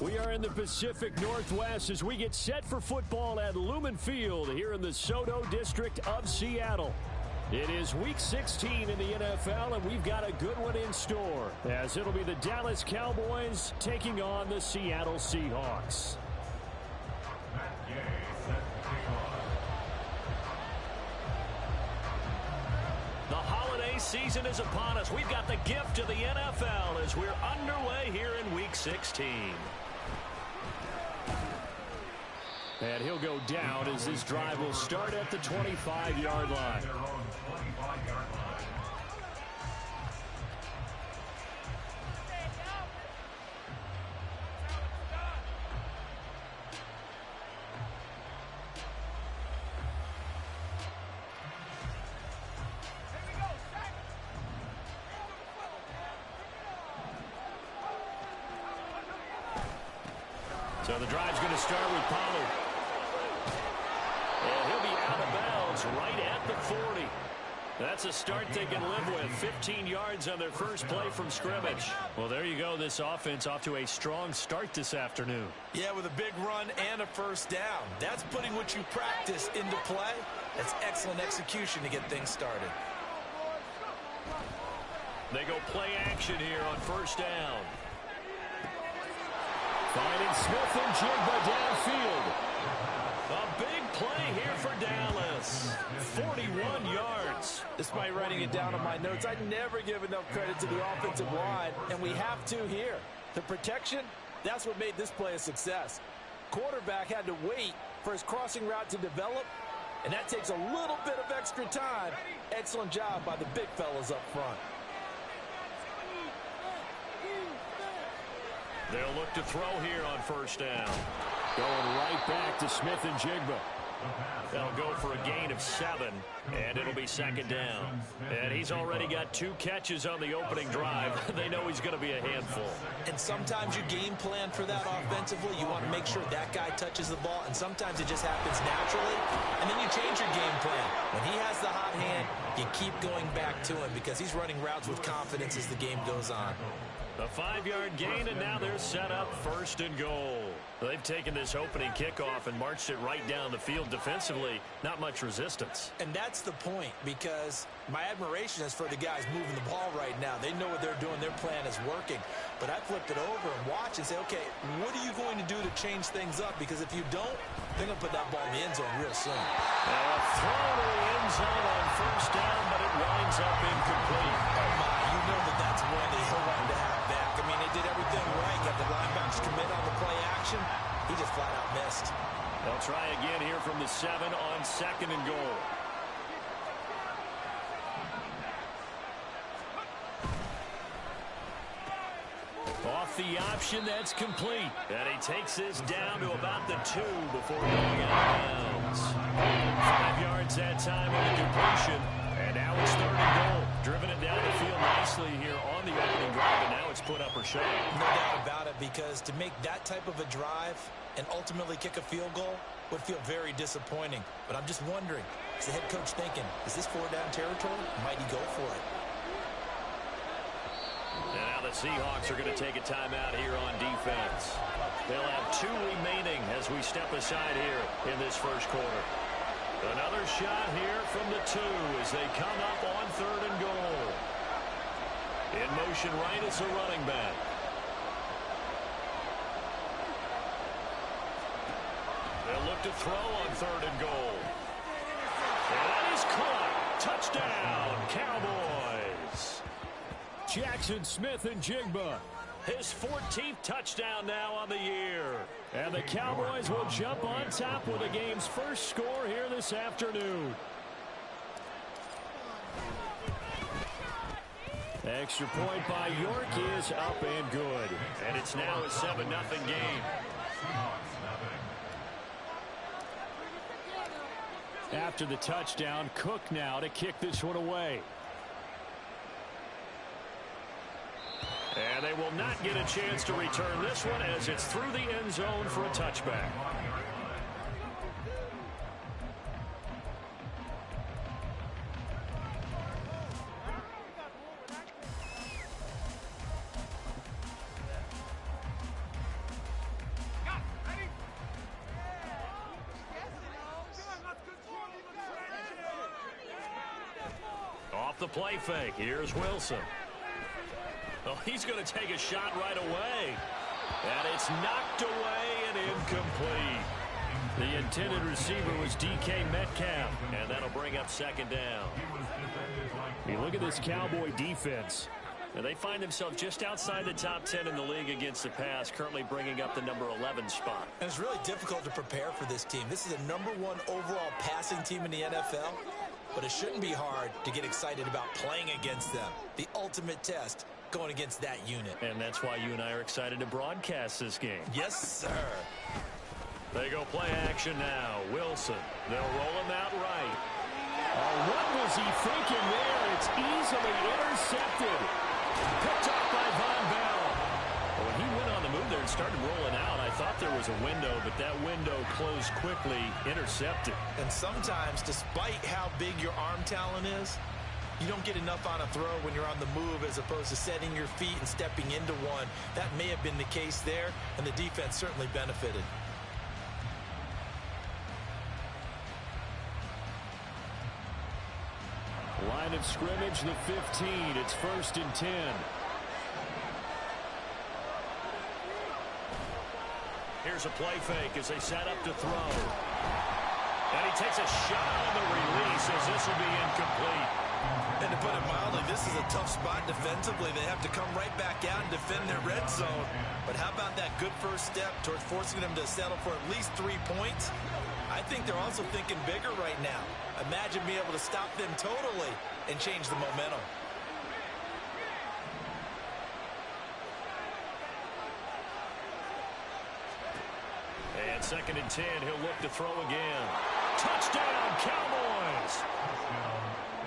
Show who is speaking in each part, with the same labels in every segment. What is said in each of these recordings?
Speaker 1: We are in the Pacific Northwest as we get set for football at Lumen Field here in the Soto District of Seattle. It is Week 16 in the NFL, and we've got a good one in store, as it'll be the Dallas Cowboys taking on the Seattle Seahawks. The holiday season is upon us. We've got the gift of the NFL as we're underway here in Week 16. And he'll go down as this drive will start at the 25-yard line. So the drive's going to start with Pollard. And he'll be out of bounds right at the 40. That's a start they can live with. 15 yards on their first play from scrimmage. Well, there you go. This offense off to a strong start this afternoon.
Speaker 2: Yeah, with a big run and a first down. That's putting what you practice into play. That's excellent execution to get things started.
Speaker 1: They go play action here on first down. Finding Smith and Jigba downfield. A big play here for Dallas. 41 yards.
Speaker 2: Despite writing it down on my notes, I never give enough credit to the offensive line, and we have to here. The protection, that's what made this play a success. Quarterback had to wait for his crossing route to develop, and that takes a little bit of extra time. Excellent job by the big fellas up front.
Speaker 1: They'll look to throw here on first down. Going right back to Smith and Jigba. They'll go for a gain of 7, and it'll be second down. And he's already got 2 catches on the opening drive. They know he's going to be a handful.
Speaker 2: And sometimes you game plan for that offensively. You want to make sure that guy touches the ball, and sometimes it just happens naturally. And then you change your game plan. When he has the hot hand, you keep going back to him because he's running routes with confidence as the game goes on.
Speaker 1: A 5-yard gain, and now they're set up first and goal. They've taken this opening kickoff and marched it right down the field defensively. Not much resistance.
Speaker 2: And that's the point, because my admiration is for the guys moving the ball right now. They know what they're doing. Their plan is working. But I flip it over and watch and say, okay, what are you going to do to change things up? Because if you don't, they're going to put that ball in the end zone real soon.
Speaker 1: A throw to the end zone on first down, but it winds up incomplete.
Speaker 2: Oh, my. You know that that's one they wanted to have back. I mean, they did everything right. Got the linebackers commit on the play action. He just flat out missed.
Speaker 1: They'll try again here from the 7 on second and goal. Off the option, that's complete. And he takes this down to about the 2 before going out of bounds. 5 yards that time on the completion. And now it's third and goal. Driven it down the field nicely here on the opening drive, and now it's put up or shut.
Speaker 2: No doubt about it, because to make that type of a drive and ultimately kick a field goal would feel very disappointing. But I'm just wondering, is the head coach thinking, is this 4-down territory? Might he go for it?
Speaker 1: And now the Seahawks are going to take a timeout here on defense. They'll have 2 remaining as we step aside here in this first quarter. Another shot here from the 2 as they come up on third and goal. In motion right is the running back. They'll look to throw on third and goal. And that is caught. Touchdown, Cowboys. Jackson Smith and Jigba. His 14th touchdown now on the year. And the Cowboys will jump on top with the game's first score here this afternoon. Extra point by York is up and good. And it's now a 7-0 game. After the touchdown, Cook now to kick this one away. And they will not get a chance to return this one as it's through the end zone for a touchback. off the play fake. Here's Wilson. Oh, he's going to take a shot right away. And it's knocked away and incomplete. The intended receiver was DK Metcalf, and that'll bring up second down. You look at this Cowboy defense. And they find themselves just outside the top 10 in the league against the pass, currently bringing up the number 11 spot.
Speaker 2: And it's really difficult to prepare for this team. This is the #1 overall passing team in the NFL, but it shouldn't be hard to get excited about playing against them. The ultimate test going against that unit.
Speaker 1: And that's why you and I are excited to broadcast this game.
Speaker 2: Yes, sir.
Speaker 1: They go play action now. Wilson. They'll roll him out right. Oh, what was he thinking there? It's easily intercepted. Picked off by Von Bell. When he went on the move there and started rolling out, I thought there was a window, but that window closed quickly, intercepted.
Speaker 2: And sometimes, despite how big your arm talent is, you don't get enough on a throw when you're on the move as opposed to setting your feet and stepping into one. That may have been the case there, and the defense certainly benefited.
Speaker 1: Line of scrimmage, the 15. It's 1st and 10. Here's a play fake as they set up to throw. And he takes a shot on the release as this will be incomplete.
Speaker 2: And to put it mildly, this is a tough spot defensively. They have to come right back out and defend their red zone. But how about that good first step towards forcing them to settle for at least 3 points? I think they're also thinking bigger right now. Imagine being able to stop them totally and change the momentum.
Speaker 1: And 2nd and 10, he'll look to throw again. Touchdown, Cowboys!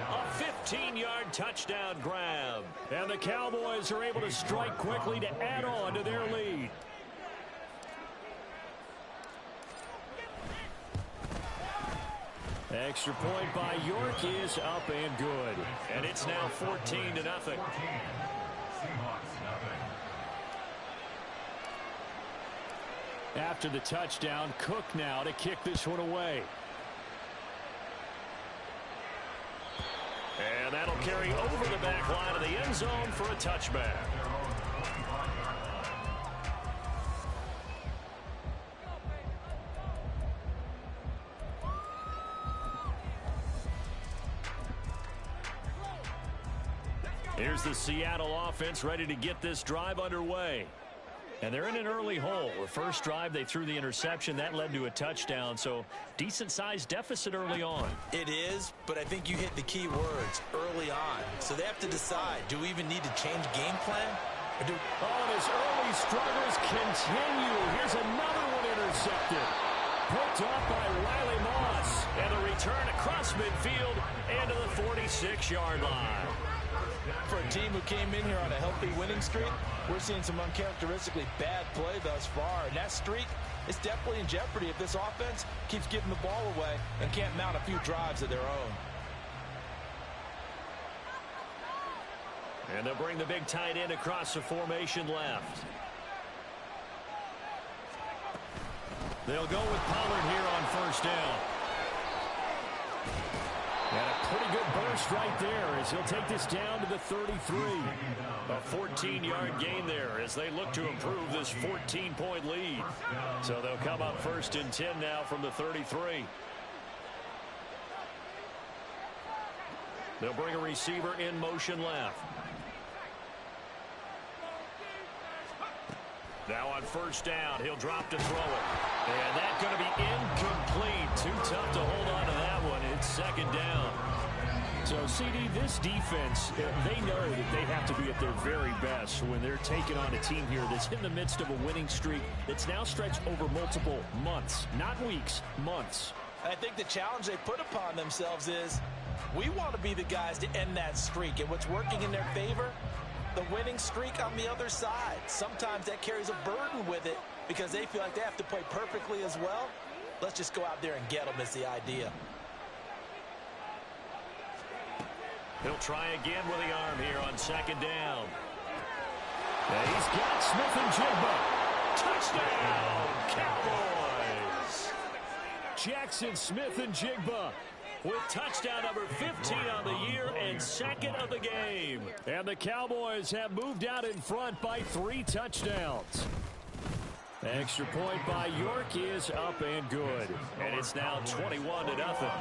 Speaker 1: A 15-yard touchdown grab. And the Cowboys are able to strike quickly to add on to their lead. Extra point by York is up and good. And it's now 14-0. After the touchdown, Cook now to kick this one away. And that'll carry over the back line of the end zone for a touchback. Here's the Seattle offense ready to get this drive underway. And they're in an early hole. The first drive, they threw the interception. That led to a touchdown, so decent-sized deficit early on.
Speaker 2: It is, but I think you hit the key words, early on. So they have to decide, do we even need to change game plan? Or do...
Speaker 1: Oh, and his early struggles continue. Here's another one intercepted. Picked off by Riley Moss. And a return across midfield and to the 46-yard line.
Speaker 2: For a team who came in here on a healthy winning streak, we're seeing some uncharacteristically bad play thus far. And that streak is definitely in jeopardy if this offense keeps giving the ball away and can't mount a few drives of their own.
Speaker 1: And they'll bring the big tight end across the formation left. They'll go with Pollard here on 1st down. And a pretty good burst right there as he'll take this down to the 33. A 14-yard gain there as they look to improve this 14-point lead. So they'll come up 1st and 10 now from the 33. They'll bring a receiver in motion left. Now on 1st down, he'll drop to throw it. And that's going to be incomplete. Too tough to hold on to that one. It's 2nd down. So, CD, this defense, they know that they have to be at their very best when they're taking on a team here that's in the midst of a winning streak that's now stretched over multiple months. Not weeks, months.
Speaker 2: I think the challenge they put upon themselves is we want to be the guys to end that streak. And what's working in their favor? The winning streak on the other side. Sometimes that carries a burden with it because they feel like they have to play perfectly as well. Let's just go out there and get them is the idea.
Speaker 1: He'll try again with the arm here on 2nd down. And he's got Smith and Jigba. Touchdown, Cowboys! Jackson Smith and Jigba with touchdown number 15 on the year and second of the game. And the Cowboys have moved out in front by 3 touchdowns. Extra point by York is up and good. And it's now 21-0.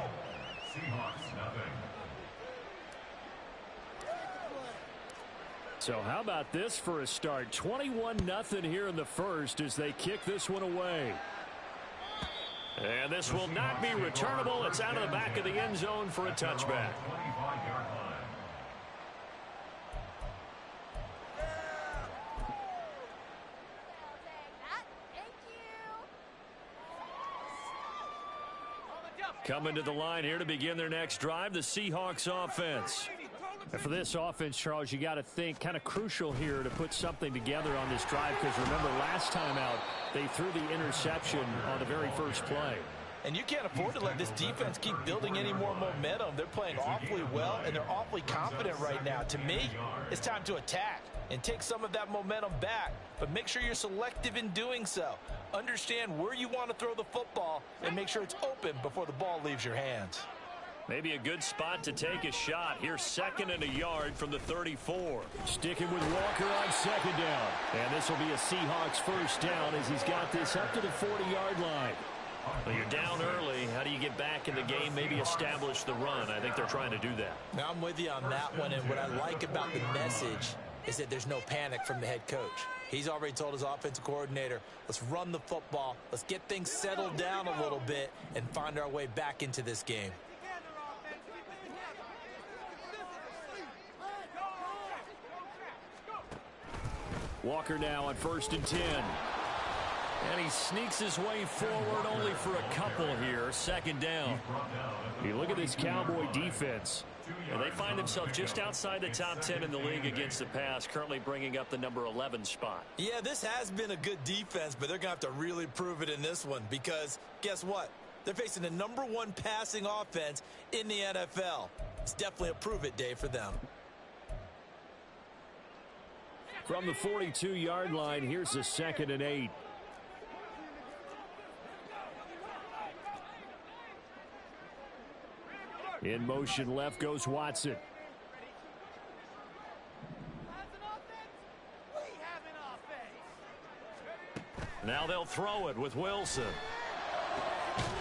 Speaker 1: So how about this for a start? 21-0 here in the first as they kick this one away. And this will not be returnable. It's out of the back of the end zone for a touchback. Coming to the line here to begin their next drive, the Seahawks offense. And for this offense, Charles, you got to think kind of crucial here to put something together on this drive, because remember last time out they threw the interception on the very first play.
Speaker 2: And you can't afford to let this defense keep building any more momentum. They're playing awfully well, and they're awfully confident right now. To me, it's time to attack and take some of that momentum back, but make sure you're selective in doing so. Understand where you want to throw the football and make sure it's open before the ball leaves your hands.
Speaker 1: Maybe a good spot to take a shot. Here's 2nd and a yard from the 34. Sticking with Walker on 2nd down. And this will be a Seahawks first down as he's got this up to the 40-yard line. Well, you're down early. How do you get back in the game, maybe establish the run? I think they're trying to do that.
Speaker 2: Now, I'm with you on that one, and what I like about the message is that there's no panic from the head coach. He's already told his offensive coordinator, let's run the football, let's get things settled down a little bit and find our way back into this game.
Speaker 1: Walker now on 1st and 10. And he sneaks his way forward only for a couple here. 2nd down. You look at this Cowboy defense. And they find themselves just outside the top 10 in the league against the pass, currently bringing up the number 11 spot.
Speaker 2: Yeah, this has been a good defense, but they're going to have to really prove it in this one because guess what? They're facing the number 1 passing offense in the NFL. It's definitely a prove-it day for them.
Speaker 1: From the 42-yard line, here's the 2nd and 8. In motion left goes Watson. Now they'll throw it with Wilson.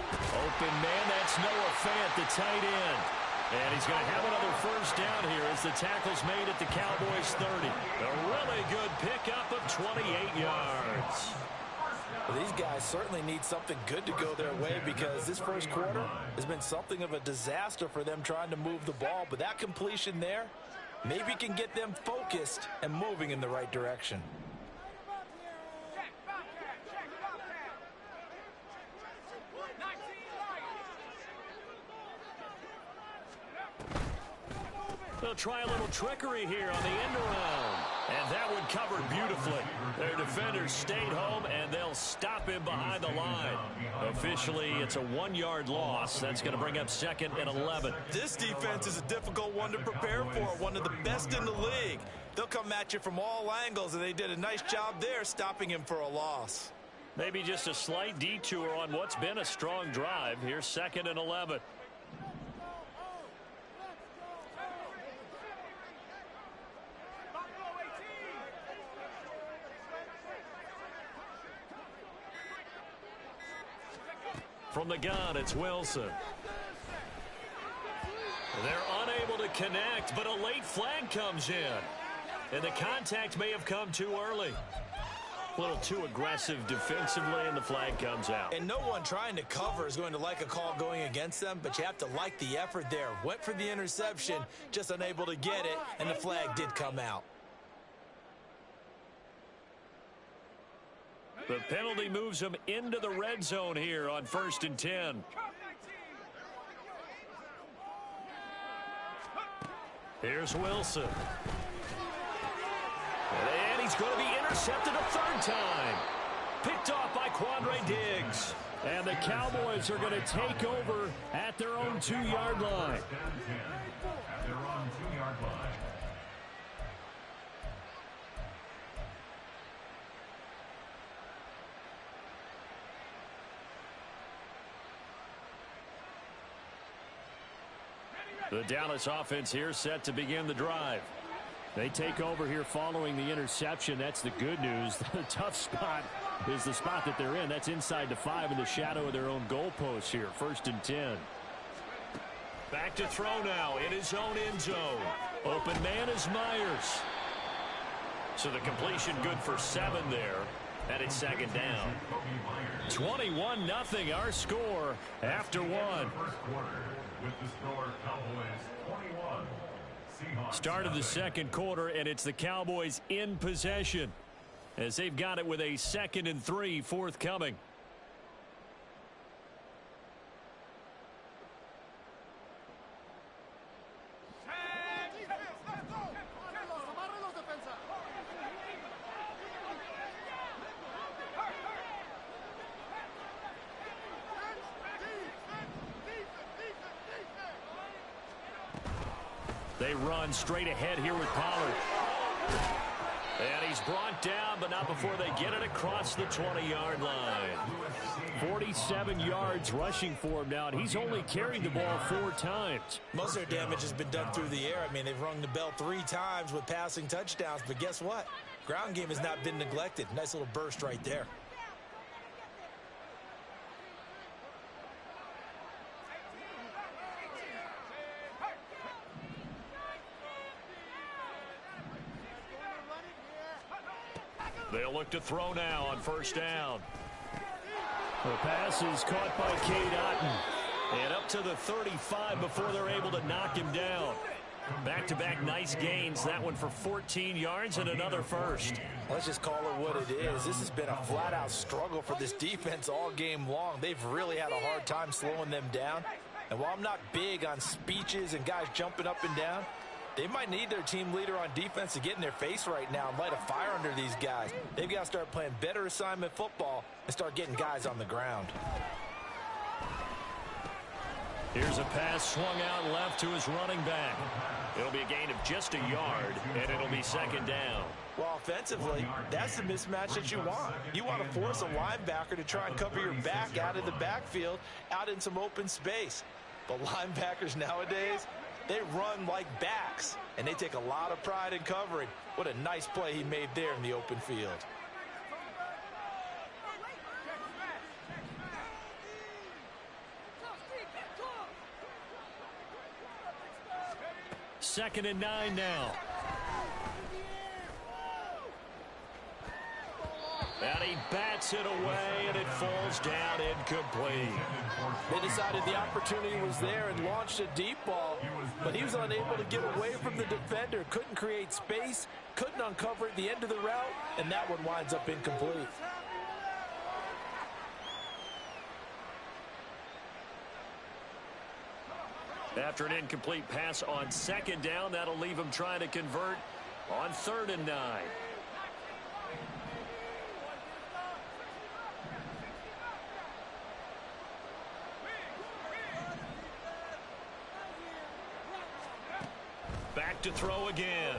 Speaker 1: Open man, that's Noah Fant, the tight end. And he's going to have another first down here as the tackle's made at the Cowboys 30. A really good pickup of 28 yards.
Speaker 2: Well, these guys certainly need something good to go their way because this first quarter has been something of a disaster for them trying to move the ball. But that completion there maybe can get them focused and moving in the right direction.
Speaker 1: They'll try a little trickery here on the end around. And that one covered beautifully. Their defenders stayed home, and they'll stop him behind the line. Officially, it's a 1-yard loss. That's going to bring up 2nd and 11.
Speaker 2: This defense is a difficult one to prepare for, one of the best in the league. They'll come at you from all angles, and they did a nice job there stopping him for a loss.
Speaker 1: Maybe just a slight detour on what's been a strong drive. Here's 2nd and 11. From the gun, it's Wilson. They're unable to connect, but a late flag comes in. And the contact may have come too early. A little too aggressive defensively, and the flag comes out.
Speaker 2: And no one trying to cover is going to like a call going against them, but you have to like the effort there. Went for the interception, just unable to get it, and the flag did come out.
Speaker 1: The penalty moves them into the red zone here on 1st and 10. Here's Wilson. And he's going to be intercepted a 3rd time. Picked off by Quandre Diggs. And the Cowboys are going to take over at their own 2-yard line. The Dallas offense here set to begin the drive. They take over here following the interception. That's the good news. The tough spot is the spot that they're in. That's inside the 5 in the shadow of their own goalpost here. 1st and 10. Back to throw now in his own end zone. Open man is Myers. So the completion good for 7 there. And it's 2nd down. 21-0 our score after 1. Start of the 2nd quarter, and it's the Cowboys in possession as they've got it with a 2nd and 3 forthcoming. They run straight ahead here with Pollard. And he's brought down, but not before they get it across the 20-yard line. 47 yards rushing for him now, and he's only carried the ball 4 times.
Speaker 2: Most of their damage has been done through the air. I mean, they've rung the bell 3 times with passing touchdowns, but guess what? Ground game has not been neglected. Nice little burst right there.
Speaker 1: They'll look to throw now on 1st down. The pass is caught by Cade Otton. And up to the 35 before they're able to knock him down. Back-to-back nice gains. That one for 14 yards and another first.
Speaker 2: Let's just call it what it is. This has been a flat-out struggle for this defense all game long. They've really had a hard time slowing them down. And while I'm not big on speeches and guys jumping up and down, they might need their team leader on defense to get in their face right now and light a fire under these guys. They've got to start playing better assignment football and start getting guys on the ground.
Speaker 1: Here's a pass swung out left to his running back. It'll be a gain of just a yard, and it'll be 2nd down.
Speaker 2: Well, offensively, that's the mismatch that you want. You want to force a linebacker to try and cover your back out of the backfield, out in some open space. But linebackers nowadays, they run like backs, and they take a lot of pride in covering. What a nice play he made there in the open field.
Speaker 1: Second and 9 now. And he bats it away, and it falls down incomplete.
Speaker 2: They decided the opportunity was there and launched a deep ball, but he was unable to get away from the defender. Couldn't create space, couldn't uncover at the end of the route, and that one winds up incomplete.
Speaker 1: After an incomplete pass on 2nd down, that'll leave him trying to convert on 3rd and 9. Back to throw again.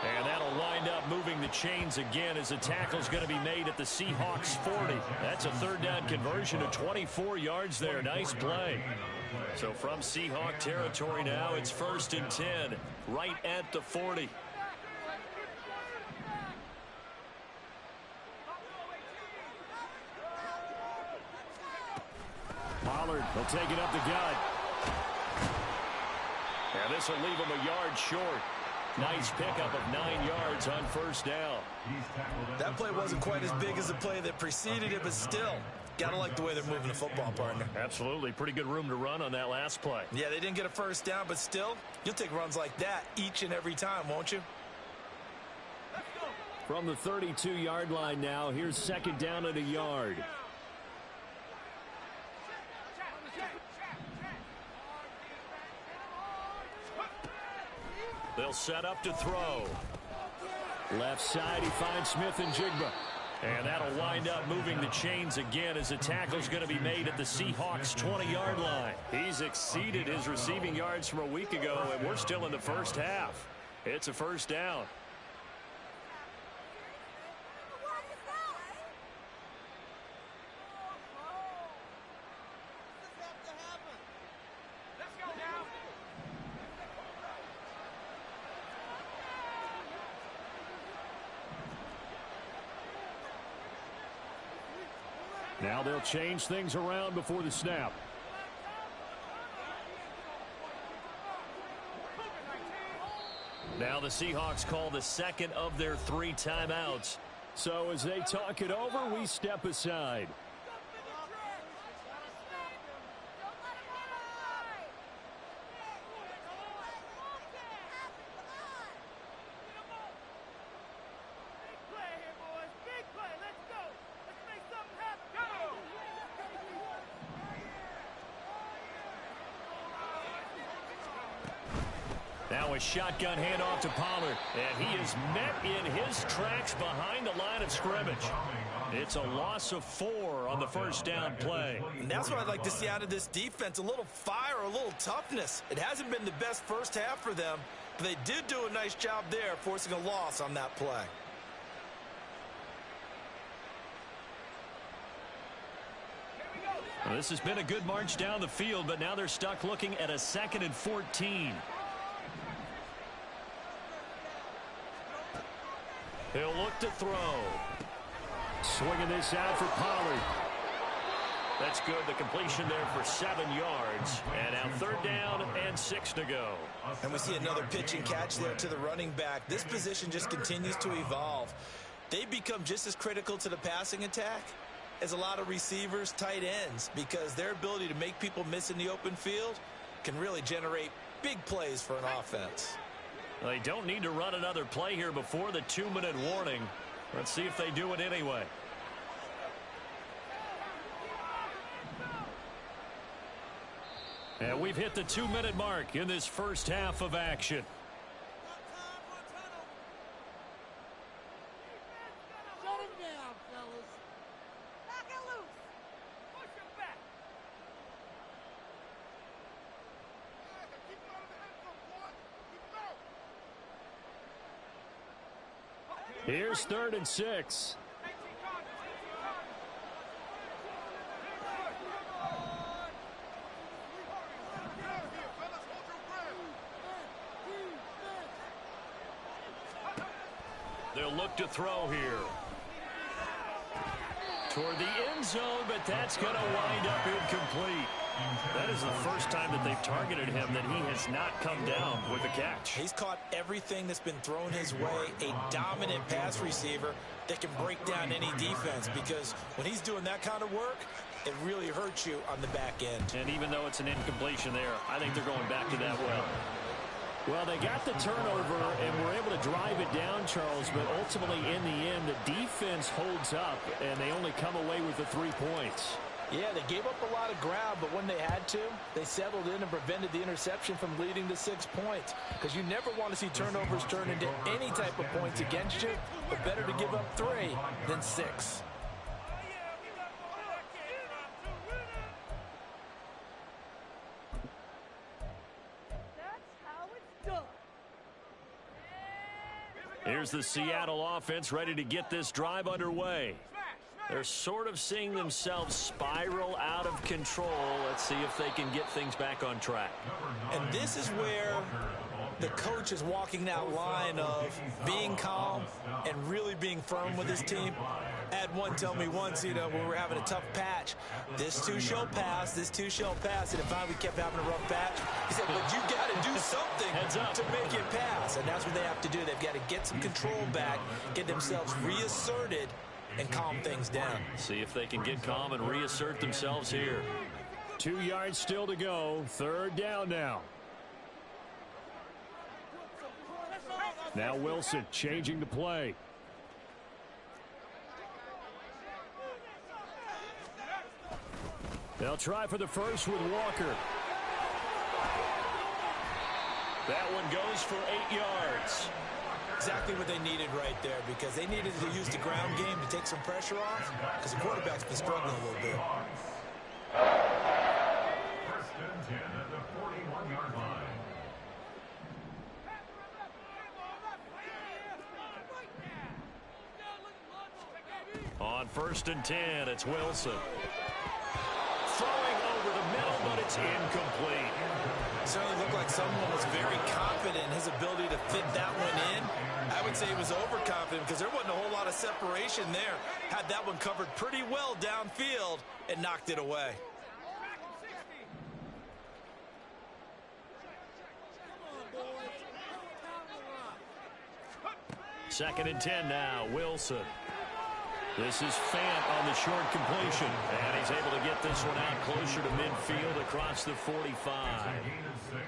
Speaker 1: And that'll wind up moving the chains again as the tackle's going to be made at the Seahawks 40. That's a 3rd down conversion to 24 yards there. Nice play. So from Seahawk territory now, it's 1st and 10, right at the 40. Pollard will take it up the gut. And this will leave him a yard short. Nice pickup of 9 yards on 1st down.
Speaker 2: That play wasn't quite as big as the play that preceded it, but still, gotta like the way they're moving the football, partner.
Speaker 1: Absolutely. Pretty good room to run on that last play.
Speaker 2: Yeah, they didn't get a 1st down, but still, you'll take runs like that each and every time, won't you?
Speaker 1: From the 32-yard line now, here's 2nd down at a yard. They'll set up to throw. Left side, he finds Smith and Jigba. And that'll wind up moving the chains again as the tackle's going to be made at the Seahawks 20-yard line. He's exceeded his receiving yards from a week ago, and we're still in the 1st half. It's a 1st down. Now they'll change things around before the snap. Now the Seahawks call the second of their 3 timeouts. So as they talk it over, we step aside. Now a shotgun handoff to Pollard, and he is met in his tracks behind the line of scrimmage. It's a loss of 4 on the first down play.
Speaker 2: And that's what I'd like to see out of this defense, a little fire, a little toughness. It hasn't been the best first half for them, but they did do a nice job there, forcing a loss on that play.
Speaker 1: Well, this has been a good march down the field, but now they're stuck looking at a 2nd and 14. He'll look to throw. Swinging this out for Pollard. That's good. The completion there for 7 yards. And now 3rd down and 6 to go.
Speaker 2: And we see another pitch and catch there to the running back. This position just continues to evolve. They become just as critical to the passing attack as a lot of receivers, tight ends, because their ability to make people miss in the open field can really generate big plays for an offense.
Speaker 1: They don't need to run another play here before the 2-minute warning. Let's see if they do it anyway. And we've hit the 2-minute mark in this first half of action.
Speaker 3: Shut him down, fellas. Knock it loose. Push him back. Keep him out of the end zone, boy. Keep him out.
Speaker 1: Here's 3rd and 6. They'll look to throw here. Toward the end zone, but that's going to wind up incomplete. That is the first time that they've targeted him that he has not come down with a catch.
Speaker 2: He's caught everything that's been thrown his way, a dominant pass receiver that can break down any defense, because when he's doing that kind of work, it really hurts you on the back end.
Speaker 1: And even though it's an incompletion there, I think they're going back to that well. Well, they got the turnover and were able to drive it down, Charles, but ultimately in the end, the defense holds up and they only come away with the 3 points.
Speaker 2: Yeah, they gave up a lot of ground, but when they had to, they settled in and prevented the interception from leading to 6 points. Because you never want to see turnovers turn into any type of points against you, but better to give up 3 than 6.
Speaker 1: Here's the Seattle offense ready to get this drive underway. They're sort of seeing themselves spiral out of control. Let's see if they can get things back on track.
Speaker 2: And this is where the coach is walking that line of being calm and really being firm with his team. I had one tell me once, when we were having a tough patch, this too shall pass, this too shall pass. And if we kept having a rough patch, he said, but you got to do something to make it pass. And that's what they have to do. They've got to get some control back, get themselves reasserted, and calm things down.
Speaker 1: See if they can get calm and reassert themselves here. 2 yards still to go. 3rd down now. Now Wilson changing the play. They'll try for the first with Walker. That one goes for 8 yards.
Speaker 2: Exactly what they needed right there, because they needed to use the ground game to take some pressure off, because the quarterback's been struggling a little bit.
Speaker 4: First and 10 at the 41-yard line.
Speaker 1: On 1st and 10, it's Wilson. Throwing over the middle, but it's incomplete.
Speaker 2: certainly looked like someone was very confident in his ability to fit that one in. I would say he was overconfident because there wasn't a whole lot of separation there. Had that one covered pretty well downfield and knocked it away.
Speaker 1: Second and 10 now, Wilson. This is Fant on the short completion. And he's able to get this one out closer to midfield across the 45.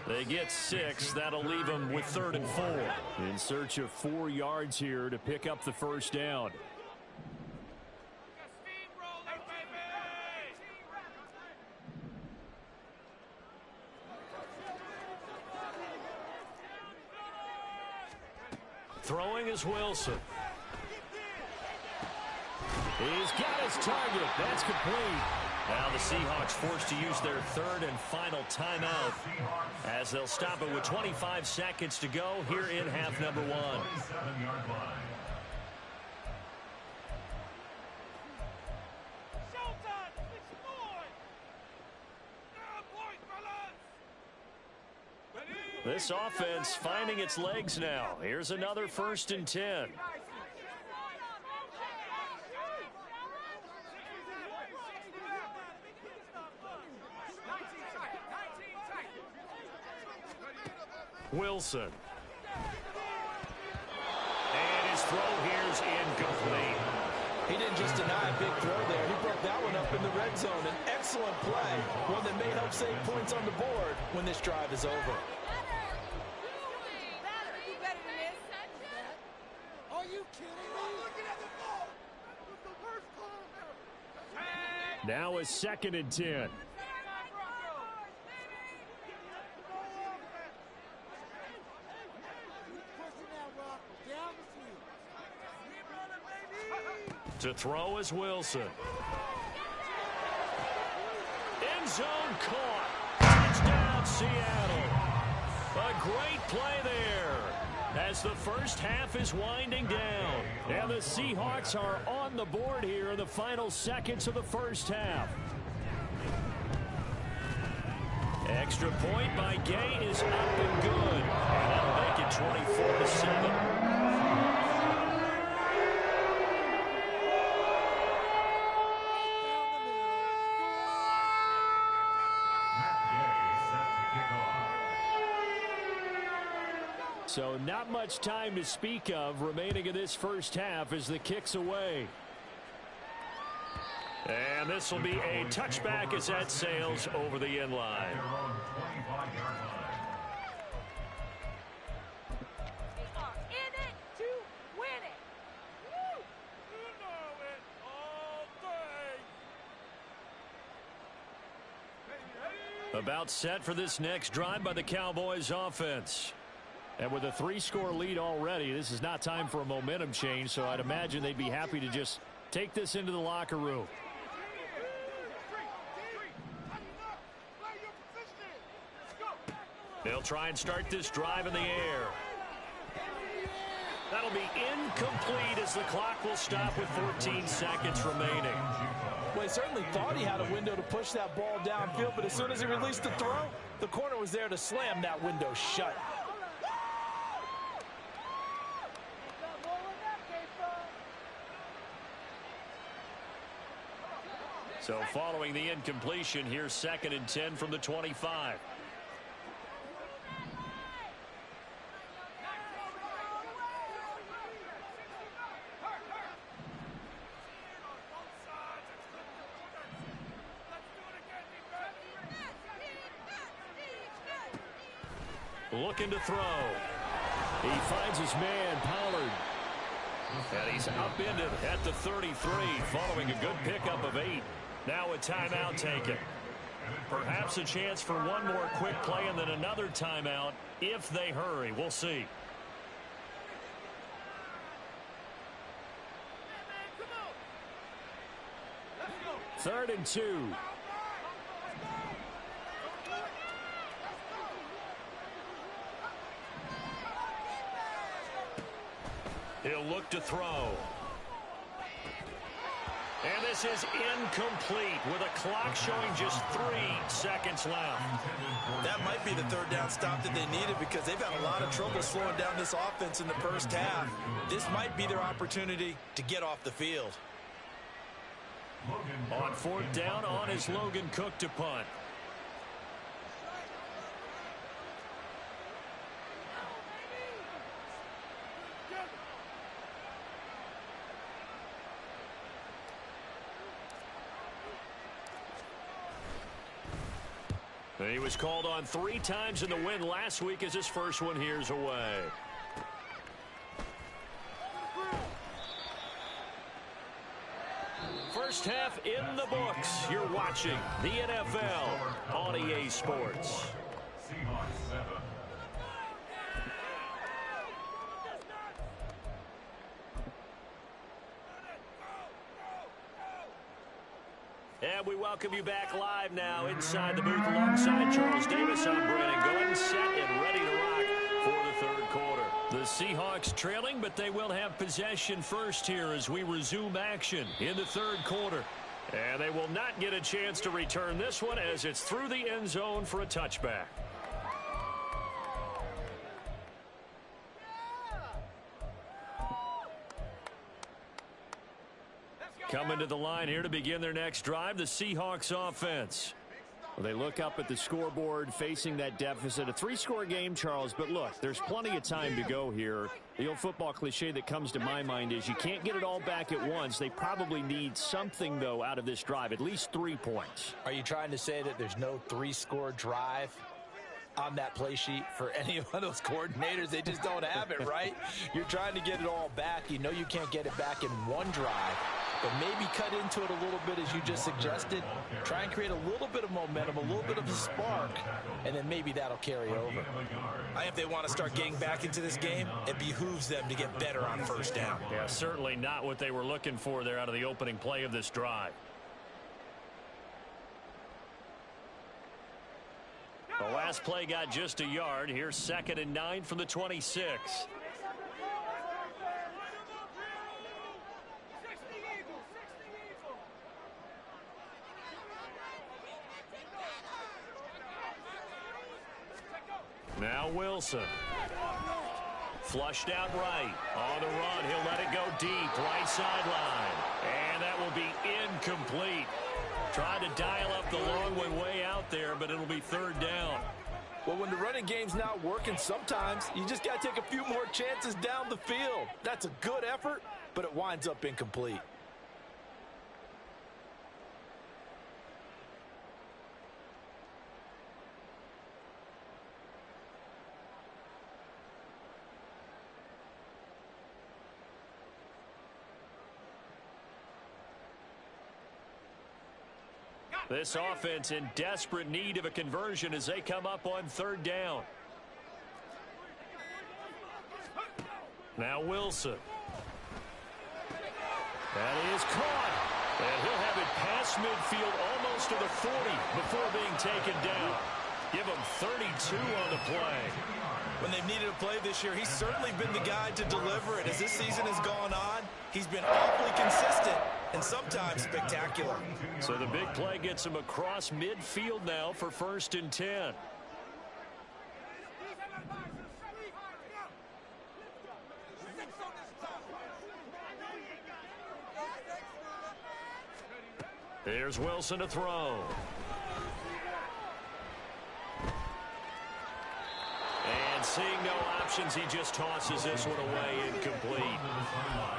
Speaker 1: They get 6. That'll leave them with 3rd and 4. In search of 4 yards here to pick up the first down. Throwing is Wilson. He's got his target. That's complete. Now the Seahawks forced to use their 3rd and final timeout as they'll stop it with 25 seconds to go here in half number 1. This offense finding its legs now. Here's another 1st and 10. Wilson. And his throw here's incomplete.
Speaker 2: He didn't just deny a big throw there. He broke that one up in the red zone. An excellent play. One that may help save points on the board when this drive is over.
Speaker 3: Are you kidding me?
Speaker 1: Now a 2nd and 10. To throw is Wilson. End zone caught. Touchdown, Seattle. A great play there as the first half is winding down. And the Seahawks are on the board here in the final seconds of the first half. Extra point by Gay is up and good. And that'll make it 24-7. So not much time to speak of remaining in this first half as the kick's away. And this will be a touchback as that sails over the end line. About set for this next drive by the Cowboys offense. And with a 3-score lead already, this is not time for a momentum change, so I'd imagine they'd be happy to just take this into the locker room. They'll try and start this drive in the air. That'll be incomplete as the clock will stop with 14 seconds remaining.
Speaker 2: Well, he certainly thought he had a window to push that ball downfield, but as soon as he released the throw, the corner was there to slam that window shut.
Speaker 1: So following the incompletion, here's 2nd and 10 from the 25. Looking to throw. He finds his man, Pollard. And he's upended at the 33 following a good pickup of 8. Now a timeout taken. Perhaps a chance for one more quick play and then another timeout if they hurry. We'll see. Third and 2. He'll look to throw. And this is incomplete with a clock showing just 3 seconds left.
Speaker 2: That might be the third down stop that they needed because they've had a lot of trouble slowing down this offense in the first half. This might be their opportunity to get off the field.
Speaker 1: On 4th down, on is Logan Cook to punt. He was called on 3 times in the win last week as his first one here's away. First half in the books. You're watching the NFL on EA Sports.
Speaker 4: Seahawks 7.
Speaker 1: And we welcome you back live now inside the booth alongside Charles Davis. I'm Brandon Gordon, set and ready to rock for the third quarter. The Seahawks trailing, but they will have possession first here as we resume action in the third quarter. And they will not get a chance to return this one as it's through the end zone for a touchback. Coming to the line here to begin their next drive, the Seahawks offense.
Speaker 5: Well, they look up at the scoreboard facing that deficit. A 3-score game, Charles, but look, there's plenty of time to go here. The old football cliche that comes to my mind is you can't get it all back at once. They probably need something, though, out of this drive, at least 3 points.
Speaker 2: Are you trying to say that there's no 3-score drive on that play sheet for any of those coordinators? They just don't have it, right? You're trying to get it all back. You know you can't get it back in one drive. But maybe cut into it a little bit as you just suggested. Try and create a little bit of momentum, a little bit of a spark, and then maybe that'll carry over. I think if they want to start getting back into this game, it behooves them to get better on first down.
Speaker 1: Yeah, certainly not what they were looking for there out of the opening play of this drive. The last play got just a yard. Here's 2nd and 9 from the 26. Now Wilson. Flushed out right. On the run, he'll let it go deep. Right sideline. And that will be incomplete. Trying to dial up the long one way out there, but it'll be 3rd down.
Speaker 2: Well, when the running game's not working, sometimes you just got to take a few more chances down the field. That's a good effort, but it winds up incomplete.
Speaker 1: This offense in desperate need of a conversion as they come up on 3rd down. Now Wilson. That is caught. And he'll have it past midfield almost to the 40 before being taken down. Give him 32 on the play.
Speaker 2: When they've needed a play this year, he's certainly been the guy to deliver it. As this season has gone on, he's been awfully consistent and sometimes spectacular.
Speaker 1: So the big play gets him across midfield now for 1st and 10. Here's Wilson to throw. And seeing no options, he just tosses this one away, incomplete.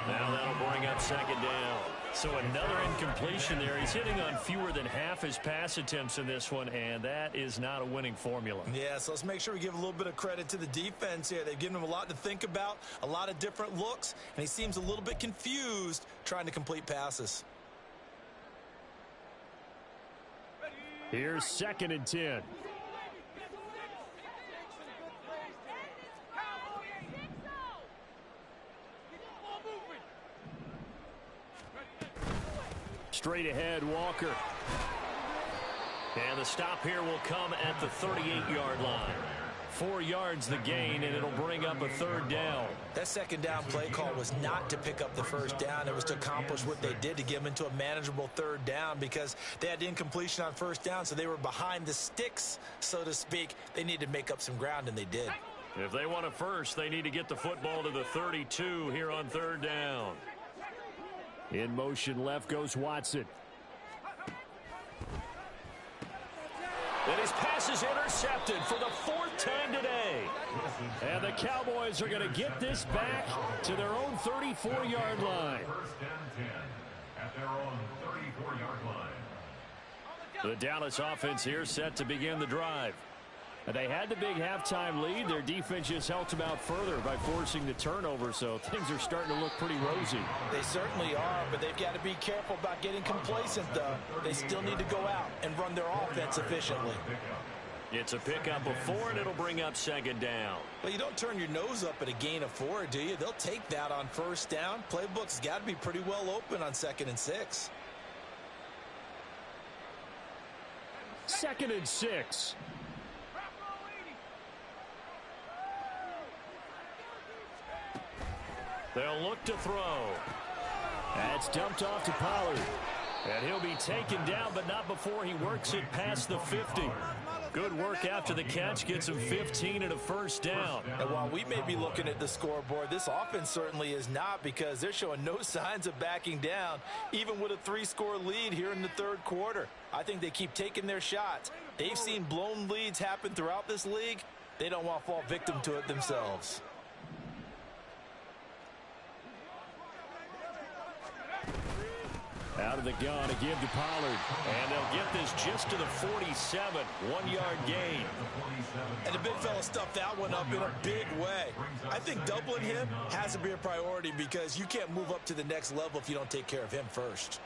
Speaker 1: Now that'll bring up 2nd down. So another incompletion there. He's hitting on fewer than half his pass attempts in this one, and that is not a winning formula.
Speaker 2: Yeah, so let's make sure we give a little bit of credit to the defense here. They've given him a lot to think about, a lot of different looks, and he seems a little bit confused trying to complete passes.
Speaker 1: Here's 2nd and 10. Straight ahead, Walker. And the stop here will come at the 38-yard line. 4 yards the gain, and it'll bring up a 3rd down.
Speaker 2: That second down play call was not to pick up the first down. It was to accomplish what they did, to get them into a manageable 3rd down, because they had incompletion on first down, so they were behind the sticks, so to speak. They needed to make up some ground, and they did.
Speaker 1: If they want a first, they need to get the football to the 32 here on 3rd down.
Speaker 5: In motion left goes Watson.
Speaker 1: And his pass is intercepted for the 4th time today.
Speaker 5: And the Cowboys are going to get this back to their own 34-yard line.
Speaker 4: First and 10 at their own 34-yard line.
Speaker 1: The Dallas offense here set to begin the drive.
Speaker 5: And they had the big halftime lead. Their defense just helped them out further by forcing the turnover, so things are starting to look pretty rosy.
Speaker 2: They certainly are, but they've got to be careful about getting complacent, though. They still need to go out and run their offense efficiently.
Speaker 1: It's a pickup of 4, and it'll bring up 2nd down.
Speaker 2: Well, you don't turn your nose up at a gain of 4, do you? They'll take that on first down. Playbook's got to be pretty well open on 2nd and 6.
Speaker 5: 2nd and 6.
Speaker 1: They'll look to throw.
Speaker 5: That's dumped off to Pollard.
Speaker 1: And he'll be taken down, but not before he works it past the 50. Good work after the catch. Gets him 15 and a 1st down.
Speaker 2: And while we may be looking at the scoreboard, this offense certainly is not, because they're showing no signs of backing down, even with a 3-score lead here in the 3rd quarter. I think they keep taking their shots. They've seen blown leads happen throughout this league. They don't want to fall victim to it themselves.
Speaker 5: Out of the gun, a give to Pollard.
Speaker 1: And they'll get this just to the 47. 1-yard gain.
Speaker 2: And the big fella stuffed that one up in a big way. I think doubling him has to be a priority, because you can't move up to the next level if you don't take care of him first.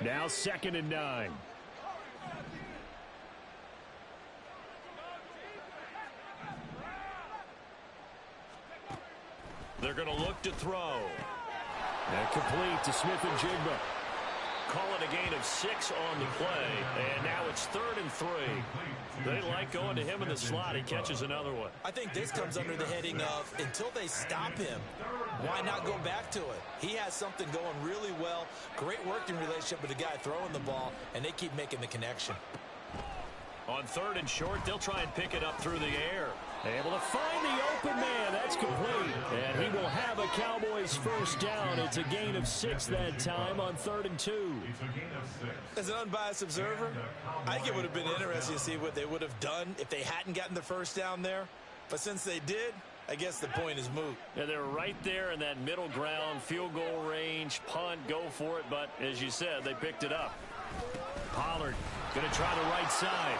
Speaker 5: Now 2nd and 9.
Speaker 1: They're going to look to throw.
Speaker 5: And complete to Smith and Jigba.
Speaker 1: Call it a gain of 6 on the play. And now it's 3rd and 3. They like going to him in the slot. He catches another one.
Speaker 2: I think this comes under the heading of, until they stop him, why not go back to it? He has something going really well. Great working relationship with the guy throwing the ball, and they keep making the connection.
Speaker 1: On 3rd and short, they'll try and pick it up through the air.
Speaker 5: Able to find the open man. That's complete. And he will have a Cowboys 1st down. It's a gain of 6 that time on 3rd and 2.
Speaker 2: As an unbiased observer, I think it would have been interesting to see what they would have done if they hadn't gotten the 1st down there. But since they did, I guess the point is moot.
Speaker 1: Yeah, they're right there in that middle ground, field goal range, punt, go for it. But as you said, they picked it up. Pollard going to try the right side.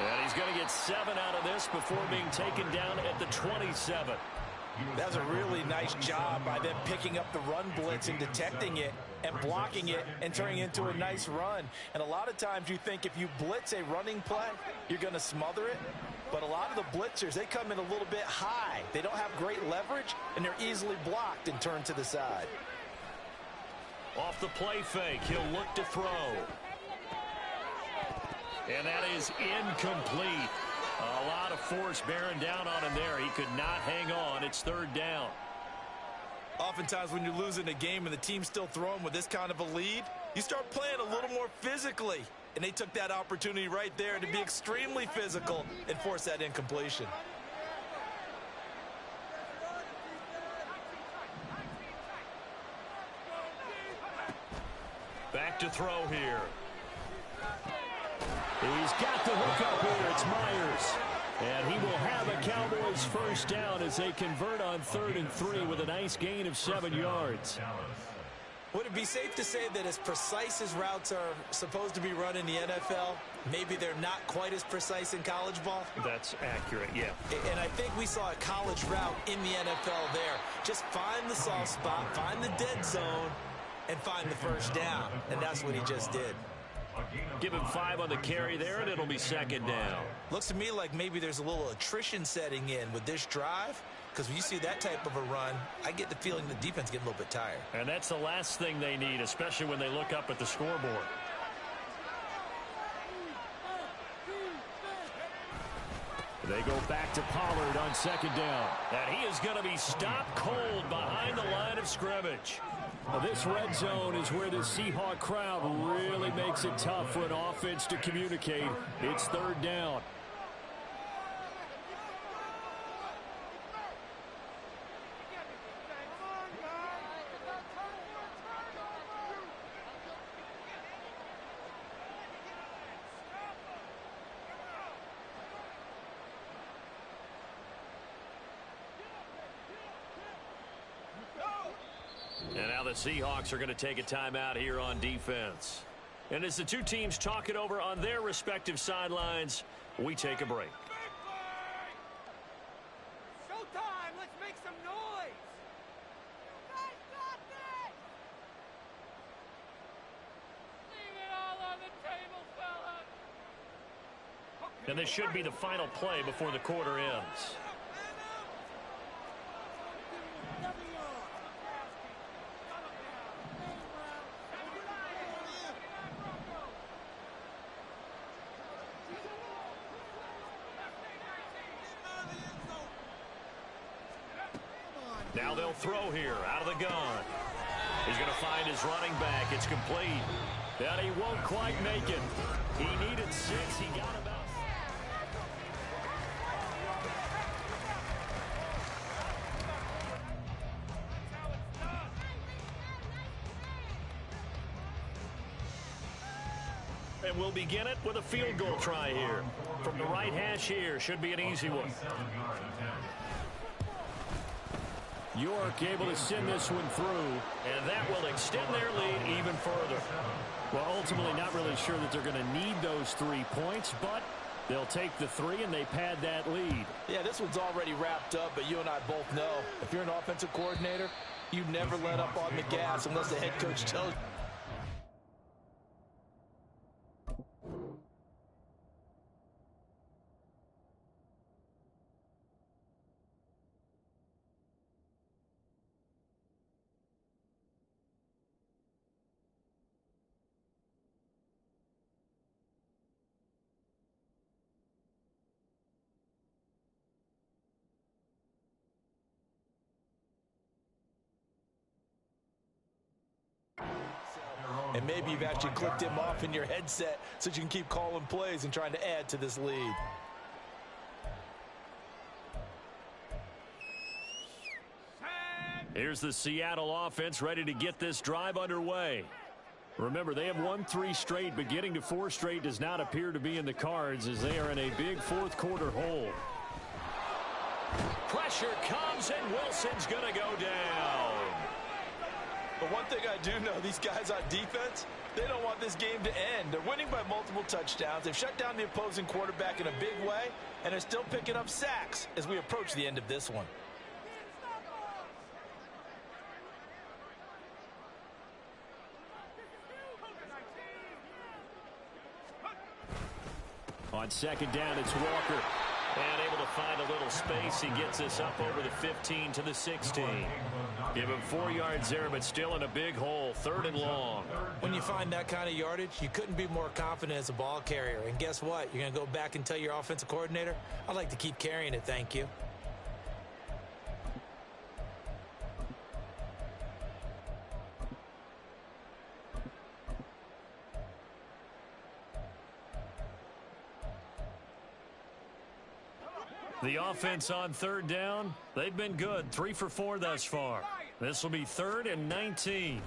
Speaker 1: And he's going to get 7 out of this before being taken down at the 27.
Speaker 2: That was a really nice job by them picking up the run blitz and detecting it and blocking it and turning it into a nice run. And a lot of times you think if you blitz a running play, you're going to smother it. But a lot of the blitzers, they come in a little bit high. They don't have great leverage, and they're easily blocked and turned to the side.
Speaker 1: Off the play fake, he'll look to throw. And that is incomplete. A lot of force bearing down on him there. He could not hang on. It's 3rd down.
Speaker 2: Oftentimes when you're losing a game and the team's still throwing with this kind of a lead, you start playing a little more physically. And they took that opportunity right there to be extremely physical and force that incompletion.
Speaker 1: Back to throw here.
Speaker 5: He's got the hook up here. It's Myers. And he will have a Cowboys 1st down as they convert on 3rd and 3 with a nice gain of 7 yards.
Speaker 2: Would it be safe to say that as precise as routes are supposed to be run in the NFL, maybe they're not quite as precise in college ball?
Speaker 1: That's accurate, yeah.
Speaker 2: And I think we saw a college route in the NFL there. Just find the soft spot, find the dead zone, and find the 1st down. And that's what he just did.
Speaker 1: Give him 5 on the carry there, and it'll be second down.
Speaker 2: Looks to me like maybe there's a little attrition setting in with this drive, because when you see that type of a run, I get the feeling the defense getting a little bit tired.
Speaker 1: And that's the last thing they need, especially when they look up at the scoreboard. They go back to Pollard on second down. And he is going to be stopped cold behind the line of scrimmage.
Speaker 5: Well, this red zone is where the Seahawk crowd really makes it tough for an offense to communicate. It's third down.
Speaker 1: And now the Seahawks are going to take a timeout here on defense. And as the two teams talk it over on their respective sidelines, we take a break.
Speaker 3: Showtime! Let's make some noise! You guys got this! Leave it all on the table, fellas!
Speaker 1: And this should be the final play before the quarter ends. Now they'll throw here out of the gun. He's going to find his running back. It's complete. And he won't quite make it. He needed 6. He got about. And we'll begin it with a field goal try here. From the right hash here, should be an easy one.
Speaker 5: York able to send this one through.
Speaker 1: And that will extend their lead even further.
Speaker 5: Well, ultimately not really sure that they're going to need those 3 points, but they'll take the 3 and they pad that lead.
Speaker 2: Yeah, this one's already wrapped up, but you and I both know if you're an offensive coordinator, you never let up on the gas unless the head coach tells you. And maybe you've actually clicked him off in your headset so you can keep calling plays and trying to add to this lead.
Speaker 1: Here's the Seattle offense ready to get this drive underway.
Speaker 5: Remember, they have won 3 straight, but getting to 4 straight does not appear to be in the cards as they are in a big fourth quarter hole.
Speaker 1: Pressure comes, and Wilson's going to go down.
Speaker 2: But one thing I do know, these guys on defense, they don't want this game to end. They're winning by multiple touchdowns. They've shut down the opposing quarterback in a big way, and they're still picking up sacks as we approach the end of this one.
Speaker 5: On second down, it's Walker.
Speaker 1: And able to find a little space. He gets this up over the 15 to the 16. Give him 4 yards there, but still in a big hole. 3rd and long.
Speaker 2: When you find that kind of yardage, you couldn't be more confident as a ball carrier. And guess what? You're going to go back and tell your offensive coordinator, I'd like to keep carrying it, thank you.
Speaker 1: The offense on 3rd down, they've been good. 3 for 4 thus far. This will be 3rd and 19.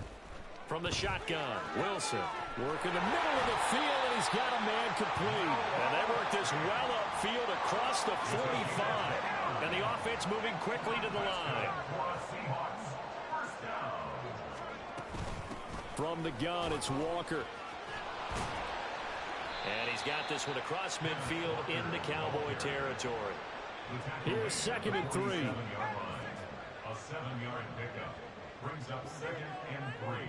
Speaker 1: From the shotgun, Wilson
Speaker 5: Working the middle of the field, and he's got a man complete.
Speaker 1: And they work this well upfield across the 45. And the offense moving quickly to the line.
Speaker 5: From the gun, it's Walker.
Speaker 1: And he's got this one across midfield into Cowboy territory.
Speaker 5: Here's 2nd and 3.
Speaker 4: A 7-yard pickup brings up 2nd and 3.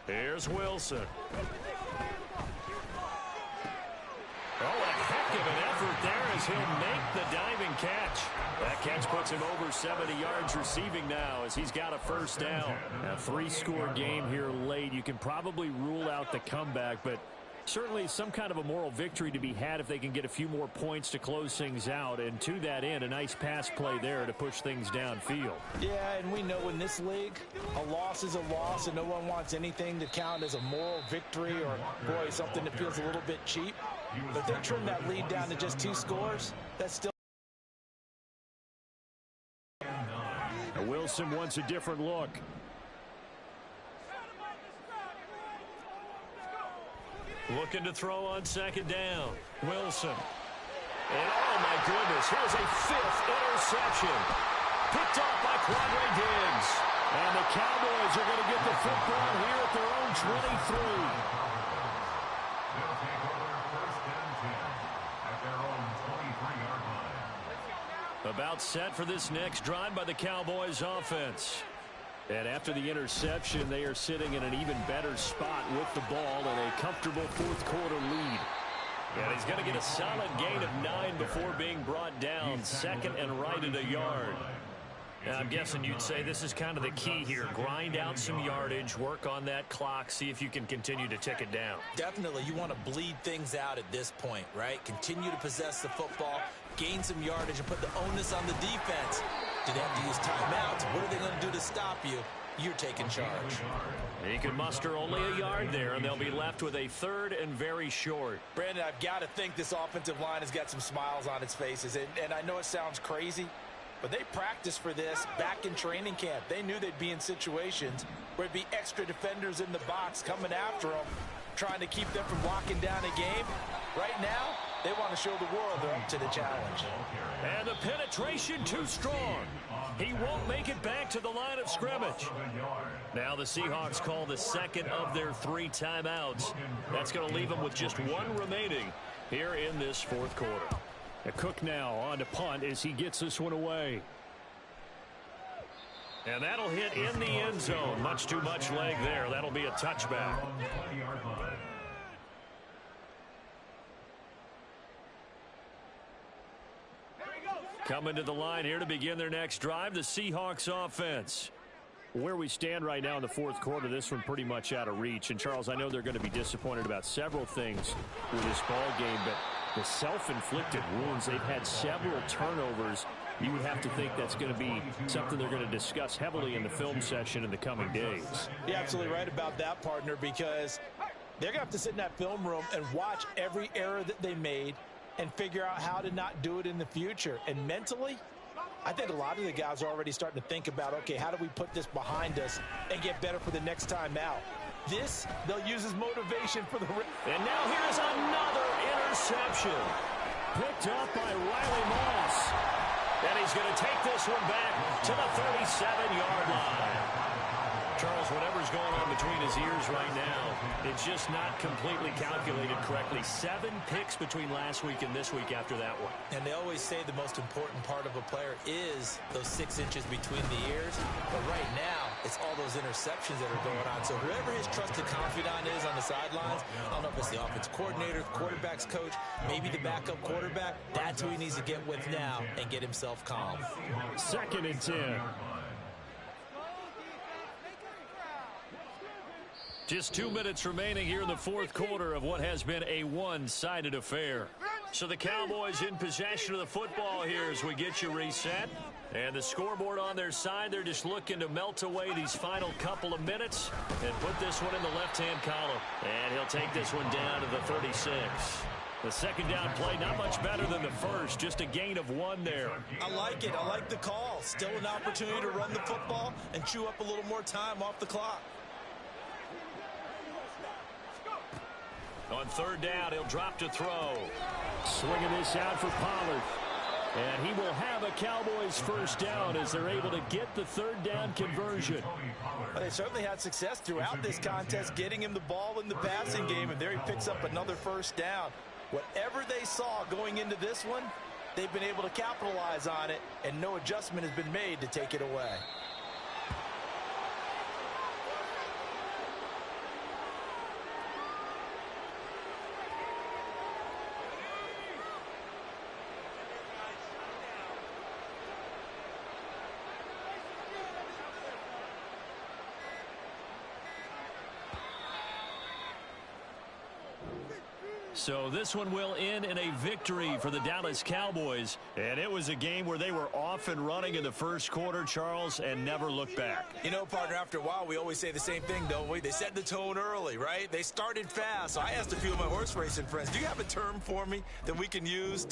Speaker 1: Here's Wilson. Oh, a heck of an effort there as he'll make the diving catch. That catch puts him over 70 yards receiving now as he's got a first down. A 3-score game here late. You can probably rule out the comeback, but certainly some kind of a moral victory to be had if they can get a few more points to close things out. And to that end, a nice pass play there to push things downfield. Yeah, and we know in this league, a loss is a loss, and no one wants anything to count as a moral victory or, boy, something that feels a little bit cheap. But if they trim that lead down to just 2 scores, that's still... Wilson wants a different look. Looking to throw on second down. Wilson. And oh my goodness, here's a 5th interception. Picked off by Quadre Diggs. And the Cowboys are going to get the football here at their own 23.
Speaker 4: They'll take over first and 10 at their own 23-yard line.
Speaker 1: About set for this next drive by the Cowboys offense. And after the interception, they are sitting in an even better spot with the ball and a comfortable 4th quarter lead. And he's going to get a solid gain of 9 before being brought down. Second and right at a yard. Now, I'm guessing you'd say this is kind of the key here. Grind out some yardage, work on that clock, see if you can continue to tick it down.
Speaker 2: Definitely, you want to bleed things out at this point, right? Continue to possess the football, gain some yardage, and put the onus on the defense. Do they have to use timeouts? What are they going to do to stop you? You're taking charge.
Speaker 1: He can muster only a yard there, and they'll be left with a 3rd and very short.
Speaker 2: Brandon, I've got to think this offensive line has got some smiles on its faces. And I know it sounds crazy, but they practiced for this back in training camp. They knew they'd be in situations where it'd be extra defenders in the box coming after them, trying to keep them from locking down a game. Right now, they want to show the world they're up to the challenge.
Speaker 1: And the penetration too strong. He won't make it back to the line of scrimmage. Now the Seahawks call the second of their 3 timeouts. That's going to leave them with just 1 remaining here in this 4th quarter. Cook now on to punt as he gets this one away. And that'll hit in the end zone. Much too much leg there. That'll be a touchback. Coming to the line here to begin their next drive, the Seahawks offense. Where we stand right now in the 4th quarter, this one pretty much out of reach. And, Charles, I know they're going to be disappointed about several things with this ball game, but the self-inflicted wounds, they've had several turnovers. You would have to think that's going to be something they're going to discuss heavily in the film session in the coming days.
Speaker 2: You're absolutely right about that, partner, because they're going to have to sit in that film room and watch every error that they made and figure out how to not do it in the future. And mentally, I think a lot of the guys are already starting to think about, okay, how do we put this behind us and get better for the next time out? This, they'll use as motivation for the...
Speaker 1: And now here's another interception. Picked up by Riley Moss. And he's going to take this one back to the 37-yard line. Charles, whatever's going on between his ears right now, it's just not completely calculated correctly. 7 picks between last week and this week after that one.
Speaker 2: And they always say the most important part of a player is those 6 inches between the ears. But right now, it's all those interceptions that are going on. So whoever his trusted confidant is on the sidelines, I don't know if it's the offensive coordinator, the quarterback's coach, maybe the backup quarterback, that's who he needs to get with now and get himself calm.
Speaker 1: 2nd and 10. Just 2 minutes remaining here in the 4th quarter of what has been a one-sided affair. So the Cowboys in possession of the football here as we get you reset. And the scoreboard on their side, they're just looking to melt away these final couple of minutes and put this one in the left-hand column. And he'll take this one down to the 36. The second down play, not much better than the first, just a gain of 1 there.
Speaker 2: I like it. I like the call. Still an opportunity to run the football and chew up a little more time off the clock.
Speaker 1: On 3rd down, he'll drop to throw. Swinging this out for Pollard. And he will have a Cowboys first down as they're able to get the 3rd down conversion.
Speaker 2: Well, they certainly had success throughout this contest, getting him the ball in the passing game, and there he picks up another first down. Whatever they saw going into this one, they've been able to capitalize on it, and no adjustment has been made to take it away.
Speaker 1: So this one will end in a victory for the Dallas Cowboys.
Speaker 5: And it was a game where they were off and running in the first quarter, Charles, and never looked back.
Speaker 2: You know, partner, after a while, we always say the same thing, don't we? They set the tone early, right? They started fast. So I asked a few of my horse racing friends, do you have a term for me that we can use?